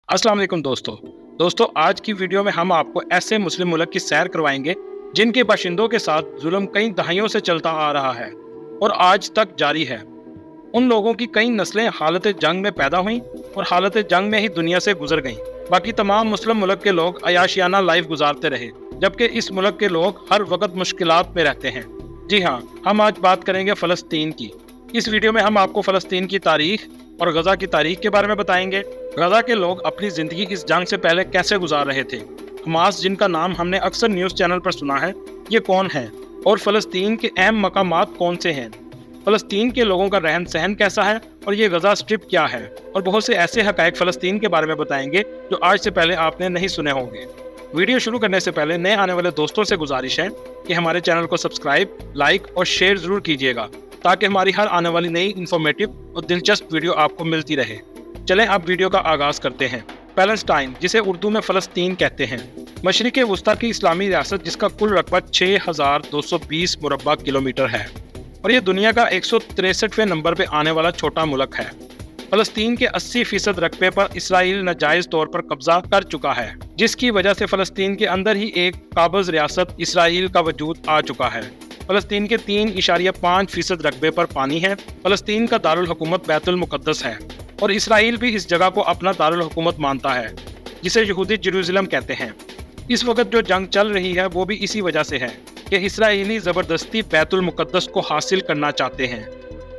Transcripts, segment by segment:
अस्सलाम वालेकुम दोस्तों आज की वीडियो में हम आपको ऐसे मुस्लिम मुल्क की सैर करवाएंगे जिनके बाशिंदों के साथ जुल्म कई दहाइयों से चलता आ रहा है और आज तक जारी है। उन लोगों की कई नस्लें हालत जंग में पैदा हुईं और हालत जंग में ही दुनिया से गुजर गईं। बाकी तमाम मुस्लिम मुल्क के लोग अयाशियाना लाइफ गुजारते रहे, जबकि इस मुल्क के लोग हर वक्त मुश्किलात में रहते हैं। जी हाँ, हम आज बात करेंगे फ़लस्तीन की। इस वीडियो में हम आपको फ़लस्तीन की तारीख और गजा की तारीख के बारे में बताएंगे। गजा के लोग अपनी जिंदगी इस जंग से पहले कैसे गुजार रहे थे, हमास जिनका नाम हमने अक्सर न्यूज़ चैनल पर सुना है, ये कौन है और फ़लस्तीन के अहम मकामात कौन से हैं, फ़लस्तीन के लोगों का रहन सहन कैसा है और ये गजा स्ट्रिप क्या है, और बहुत से ऐसे हक़ाइक़ फ़लस्तीन के बारे में बताएंगे जो आज से पहले आपने नहीं सुने होंगे। वीडियो शुरू करने से पहले नए आने वाले दोस्तों से गुजारिश है कि हमारे चैनल को सब्सक्राइब, लाइक और शेयर ज़रूर कीजिएगा ताकि हमारी हर आने वाली नई इन्फॉर्मेटिव और दिलचस्प वीडियो आपको मिलती रहे। चलें अब वीडियो का आगाज़ करते हैं। पैलेस्टाइन, जिसे उर्दू में फ़लस्तीन कहते हैं, मशरिक़ वस्ता की इस्लामी रियासत जिसका कुल रकबा 6220 मुरब्बा किलोमीटर है और ये दुनिया का 163वें नंबर पर आने वाला छोटा मुल्क है। फ़लस्तीन के 80% रकबे पर इसराइल नाजायज़ तौर पर कब्जा कर चुका है, जिसकी वजह से फ़लस्तीन के अंदर ही एक काबज़ रियासत इसराइल का वजूद आ चुका है। फ़लस्तीन के 3.5% रकबे पर पानी है। फ़लस्तीन का दारुल हुकूमत बैतुल मुक़द्दस है और इसराइल भी इस जगह को अपना दारुल हुकूमत मानता है, जिसे यहूदी जेरूसलम कहते हैं। इस वक्त जो जंग चल रही है वो भी इसी वजह से है कि इसराइली ज़बरदस्ती बैतुल मुक़द्दस को हासिल करना चाहते हैं।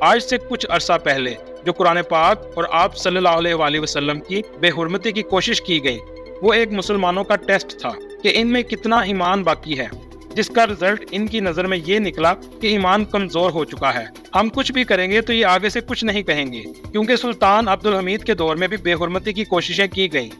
आज से कुछ अरसा पहले जो कुरान पाक और आप सल्लल्लाहु अलैहि वसल्लम की बेहुरमती की कोशिश की गई, वो एक मुसलमानों का टेस्ट था कि इनमें कितना ईमान बाकी है, जिसका रिजल्ट इनकी नज़र में ये निकला कि ईमान कमज़ोर हो चुका है। हम कुछ भी करेंगे तो ये आगे से कुछ नहीं कहेंगे, क्योंकि सुल्तान अब्दुल हमीद के दौर में भी बेहुरमती की कोशिशें की गई,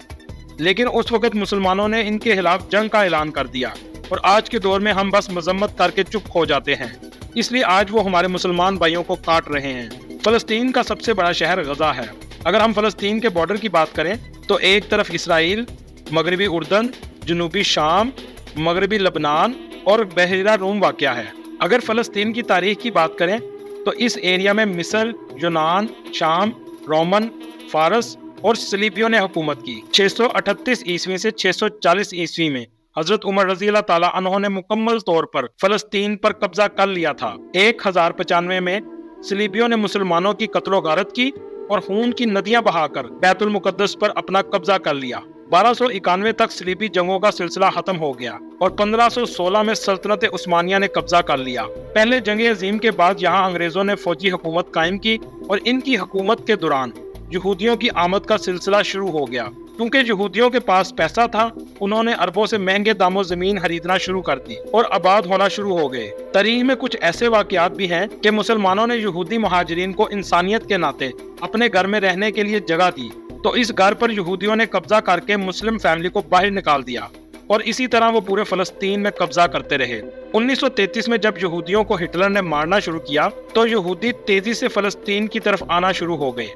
लेकिन उस वक्त मुसलमानों ने इनके खिलाफ जंग का ऐलान कर दिया और आज के दौर में हम बस मजम्मत करके चुप हो जाते हैं। इसलिए आज वो हमारे मुसलमान भाइयों को काट रहे हैं। फ़लस्तीन का सबसे बड़ा शहर गजा है। अगर हम फ़लस्तीन के बॉर्डर की बात करें तो एक तरफ इसराइल, मगरबी उर्दन, जनूबी शाम, मगरबी लबनान और बहरीरा रूम वाक़या है। अगर फ़लस्तीन की तारीख की बात करें तो इस एरिया में मिस्र, यूनान, शाम, रोमन, फ़ारस और सलीबियों ने हुकूमत की। 638 ईस्वी से 640 ईस्वी में हज़रत उमर रज़ी अल्लाह ताला अन्हो ने मुकम्मल तौर पर फ़लस्तीन पर कब्जा कर लिया था। 1095 में सलीबियों ने मुसलमानों की कत्लो गारत की और खून की नदियां बहाकर बैतुल मुक़द्दस पर अपना कब्जा कर लिया। 1291 तक सलीबी जंगों का सिलसिला खत्म हो गया और 1516 में सल्तनत उस्मानिया ने कब्जा कर लिया। पहले जंग अजीम के बाद यहाँ अंग्रेजों ने फौजी हुकूमत कायम की और इनकी हुकूमत के दौरान यहूदियों की आमद का सिलसिला शुरू हो गया। क्योंकि यहूदियों के पास पैसा था, उन्होंने अरबों से महंगे दामों जमीन खरीदना शुरू कर दी और आबाद होना शुरू हो गए। तारीख में कुछ ऐसे वाक़यात भी हैं कि मुसलमानों ने यहूदी मुहाजिरीन को इंसानियत के नाते अपने घर में रहने के लिए जगह दी, तो इस घर पर यहूदियों ने कब्जा करके मुस्लिम फैमिली को बाहर निकाल दिया और इसी तरह वो पूरे फ़लस्तीन में कब्जा करते रहे। 1933 में जब यहूदियों को हिटलर ने मारना शुरू किया तो यहूदी तेजी से फ़लस्तीन की तरफ आना शुरू हो गए।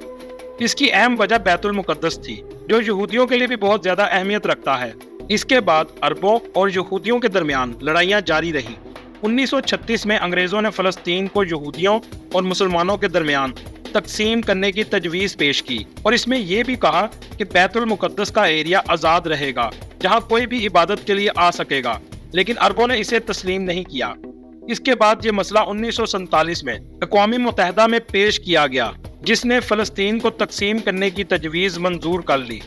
इसकी अहम वजह बैतुल मुक़द्दस थी, जो यहूदियों के लिए भी बहुत ज़्यादा अहमियत रखता है। इसके बाद अरबों और यहूदियों के दरमियान लड़ाइयाँ जारी रहीं। 1936 में अंग्रेज़ों ने फ़लस्तीन को यहूदियों और मुसलमानों के दरमियान तकसीम करने की तजवीज़ पेश की और इसमें यह भी कहा कि बैतुल मुक़द्दस का एरिया आज़ाद रहेगा, जहाँ कोई भी इबादत के लिए आ सकेगा, लेकिन अरबों ने इसे तस्लीम नहीं किया। इसके बाद ये मसला 1947 में अक़वाम मुत्तहिदा में पेश किया गया, जिसने फ़लस्तीन को तकसीम करने की तजवीज़ मंजूर कर ली।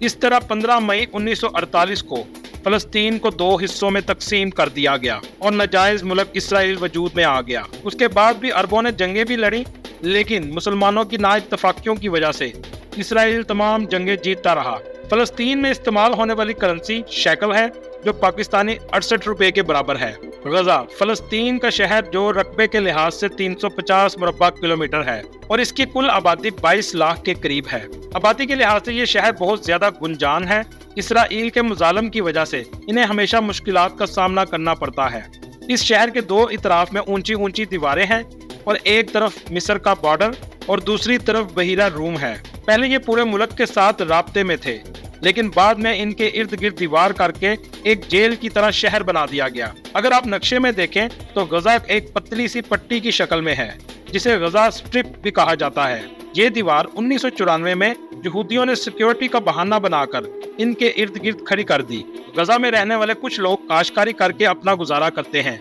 इस तरह 15 मई 1948 को फ़लस्तीन को 2 हिस्सों में तकसीम कर दिया गया और नाजायज़ मुल्क इसराइल वजूद में आ गया। उसके बाद भी अरबों ने जंगें भी लड़ी, लेकिन मुसलमानों की नाइत्तफ़ाक़ियों की वजह से इसराइल तमाम जंगें जीतता रहा। फ़लस्तीन में इस्तेमाल होने वाली करेंसी शेकल है, जो पाकिस्तानी 68 रुपये के बराबर है। गजा फ़लस्तीन का शहर जो रकबे के लिहाज से 350 मुरब्बा किलोमीटर है और इसकी कुल आबादी 22 लाख के करीब है। आबादी के लिहाज से ये शहर बहुत ज़्यादा गुंजान है। इसराइल के मुजालम की वजह से इन्हें हमेशा मुश्किलात का सामना करना पड़ता है। इस शहर के दो इतराफ में ऊंची ऊंची दीवारें हैं और एक तरफ मिस्र का बॉर्डर और दूसरी तरफ बहीरा रूम है। पहले ये पूरे मुल्क के साथ राब्ते में थे, लेकिन बाद में इनके इर्द गिर्द दीवार करके एक जेल की तरह शहर बना दिया गया। अगर आप नक्शे में देखें तो गजा एक पतली सी पट्टी की शक्ल में है, जिसे गजा स्ट्रिप भी कहा जाता है। ये दीवार 1994 में यहूदियों ने सिक्योरिटी का बहाना बनाकर इनके इर्द गिर्द खड़ी कर दी। गजा में रहने वाले कुछ लोग काश्तकारी करके अपना गुजारा करते हैं,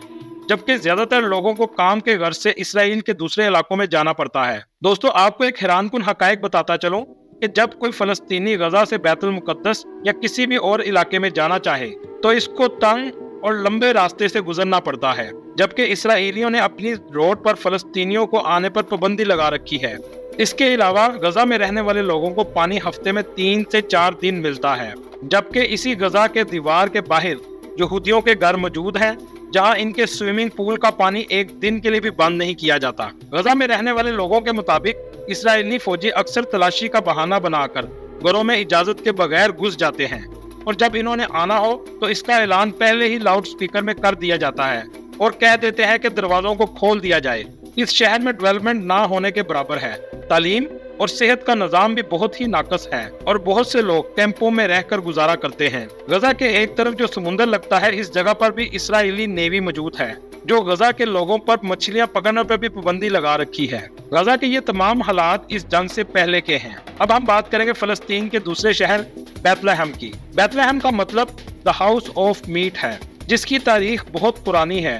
जबकि ज्यादातर लोगों को काम के गर्ज से इसराइल के दूसरे इलाकों में जाना पड़ता है। दोस्तों, आपको एक हैरानकुन हकायक बताता चलूं कि जब कोई फलस्तीनी गजा से बैतुल मुकद्दस या किसी भी और इलाके में जाना चाहे तो इसको तंग और लंबे रास्ते से गुजरना पड़ता है, जबकि इसराइलियों ने अपनी रोड पर फलस्तीनियों को आने पर पाबंदी लगा रखी है। इसके अलावा गजा में रहने वाले लोगों को पानी हफ्ते में 3 से 4 दिन मिलता है, जबकि इसी गजा के दीवार के बाहर यहूदियों के घर मौजूद हैं, जहां इनके स्विमिंग पूल का पानी एक दिन के लिए भी बंद नहीं किया जाता। गजा में रहने वाले लोगों के मुताबिक इसराइली फौजी अक्सर तलाशी का बहाना बनाकर घरों में इजाजत के बगैर घुस जाते हैं, और जब इन्होंने आना हो तो इसका ऐलान पहले ही लाउड स्पीकर में कर दिया जाता है और कह देते हैं कि दरवाजों को खोल दिया जाए। इस शहर में डेवलपमेंट ना होने के बराबर है। तालीम और सेहत का निजाम भी बहुत ही नाकस है और बहुत से लोग कैंपों में रहकर गुजारा करते हैं। गजा के एक तरफ जो समुंदर लगता है, इस जगह पर भी इसराइली नेवी मौजूद है, जो गजा के लोगों पर मछलियां पकड़ने पर भी पाबंदी लगा रखी है। गजा के ये तमाम हालात इस जंग से पहले के हैं। अब हम बात करेंगे फलस्तीन के दूसरे शहर बैतलहम की। बैतलहम का मतलब द हाउस ऑफ मीट है, जिसकी तारीख बहुत पुरानी है।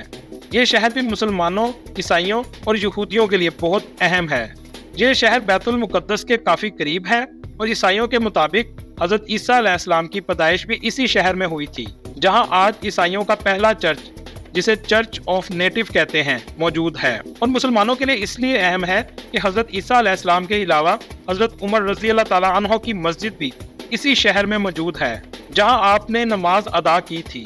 ये शहर भी मुसलमानों, ईसाइयों और यहूदियों के लिए बहुत अहम है। ये शहर बैतुल मुकद्दस के काफी करीब है और ईसाइयों के मुताबिक हजरत ईसा अलैहिस्सलाम की पैदाइश भी इसी शहर में हुई थी, जहां आज ईसाइयों का पहला चर्च, जिसे चर्च ऑफ नेटिव कहते हैं, मौजूद है। और मुसलमानों के लिए इसलिए अहम है कि हजरत ईसा अलैहिस्सलाम के अलावा हजरत उमर रज़ी अल्लाह ताला अन्हो की मस्जिद भी इसी शहर में मौजूद है, जहां आपने नमाज अदा की थी।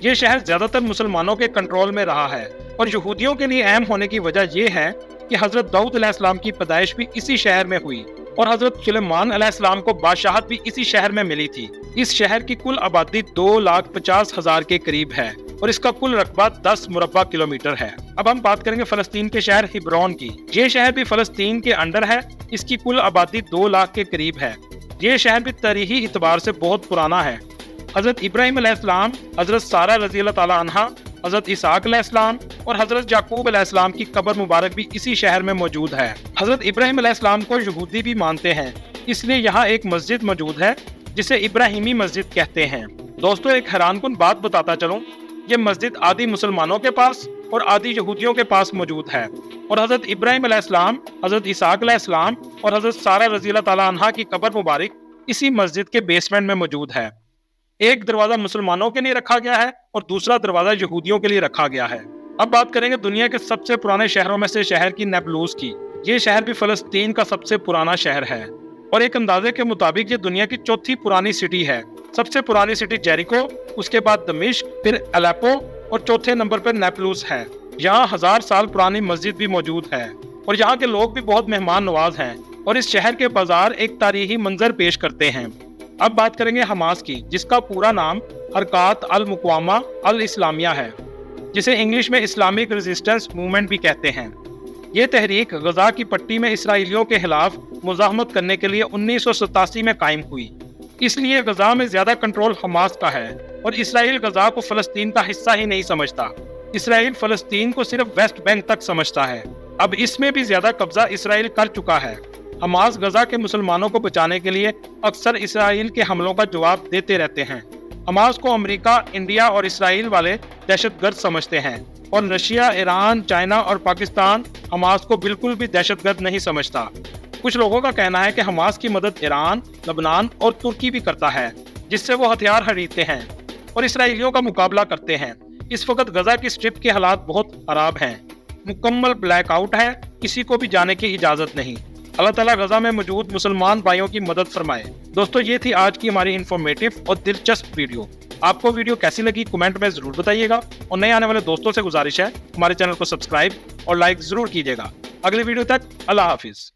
ये शहर ज्यादातर मुसलमानों के कंट्रोल में रहा है और यहूदियों के लिए अहम होने की वजह यह है कि हजरत दाऊद अलैहिस्सलाम की पैदाइश भी इसी शहर में हुई और हजरत सुलेमान अलैहिस्सलाम को बादशाहत भी इसी शहर में मिली थी। इस शहर की कुल आबादी 2,50,000 के करीब है और इसका कुल रकबा 10 मुरब्बा किलोमीटर है। अब हम बात करेंगे फलस्तीन के शहर हिब्रोन की। ये शहर भी फलस्तीन के अंडर है। इसकी कुल आबादी 2 लाख के करीब है। ये शहर भी तारीखी इतबार से बहुत पुराना है। हजरत इब्राहिम अलैहिस्सलाम, हजरत सारा रज़ी अल्लाह ताला अन्हा, हजरत इसहाक अलैहिस्सलाम और हजरत याकूब अलैहिस्सलाम की कब्र मुबारक भी इसी शहर में मौजूद है। हजरत इब्राहिम अलैहिस्सलाम को यहूदी भी मानते हैं, इसलिए यहाँ एक मस्जिद मौजूद है जिसे इब्राहिमी मस्जिद कहते हैं। दोस्तों, एक हैरानकुन बात बताता चलूं, ये मस्जिद आदि मुसलमानों के पास और आदि यहूदियों के पास मौजूद है और हजरत इब्राहिम अलैहिस्सलाम, हजरत इसहाक अलैहिस्सलाम और हजरत सारा रज़ी अल्लाह ताला अन्हा की कब्र मुबारक इसी मस्जिद के बेसमेंट में मौजूद है। एक दरवाजा मुसलमानों के लिए रखा गया है और दूसरा दरवाजा यहूदियों के लिए रखा गया है। अब बात करेंगे दुनिया के सबसे पुराने शहरों में से शहर की नेबलूस की। ये शहर भी फलस्तीन का सबसे पुराना शहर है और एक अंदाजे के मुताबिक ये दुनिया की चौथी पुरानी सिटी है। सबसे पुरानी सिटी जेरिको, उसके बाद दमिश्क, फिर अलेप्पो और चौथे नंबर पर नेबलूस है। यहाँ 1000 साल पुरानी मस्जिद भी मौजूद है और यहाँ के लोग भी बहुत मेहमान नवाज हैं और इस शहर के बाजार एक तारीखी मंजर पेश करते हैं। अब बात करेंगे हमास की, जिसका पूरा नाम हरकात अल मुक़ावमा अल इस्लामिया है, जिसे इंग्लिश में इस्लामिक रेजिस्टेंस मूवमेंट भी कहते हैं। ये तहरीक गजा की पट्टी में इसराइलियों के खिलाफ मुज़ाहमत करने के लिए 1987 में कायम हुई। इसलिए गजा में ज्यादा कंट्रोल हमास का है और इसराइल गजा को फलस्तीन का हिस्सा ही नहीं समझता। इसराइल फलस्तीन को सिर्फ वेस्ट बैंक तक समझता है। अब इसमें भी ज्यादा कब्जा इसराइल कर चुका है। हमास गजा के मुसलमानों को बचाने के लिए अक्सर इसराइल के हमलों का जवाब देते रहते हैं। हमास को अमेरिका, इंडिया और इसराइल वाले दहशतगर्द समझते हैं और रशिया, ईरान, चाइना और पाकिस्तान हमास को बिल्कुल भी दहशतगर्द नहीं समझता। कुछ लोगों का कहना है कि हमास की मदद ईरान, लबनान और तुर्की भी करता है, जिससे वो हथियार खरीदते हैं और इसराइलियों का मुकाबला करते हैं। इस वक्त गजा की स्ट्रिप के हालात बहुत खराब हैं, मुकम्मल ब्लैकआउट है, किसी को भी जाने की इजाजत नहीं। अल्लाह ताला गजा में मौजूद मुसलमान भाइयों की मदद फरमाए। दोस्तों, ये थी आज की हमारी इन्फॉर्मेटिव और दिलचस्प वीडियो। आपको वीडियो कैसी लगी कमेंट में जरूर बताइएगा और नए आने वाले दोस्तों से गुजारिश है हमारे चैनल को सब्सक्राइब और लाइक जरूर कीजिएगा। अगली वीडियो तक अल्लाह हाफिज।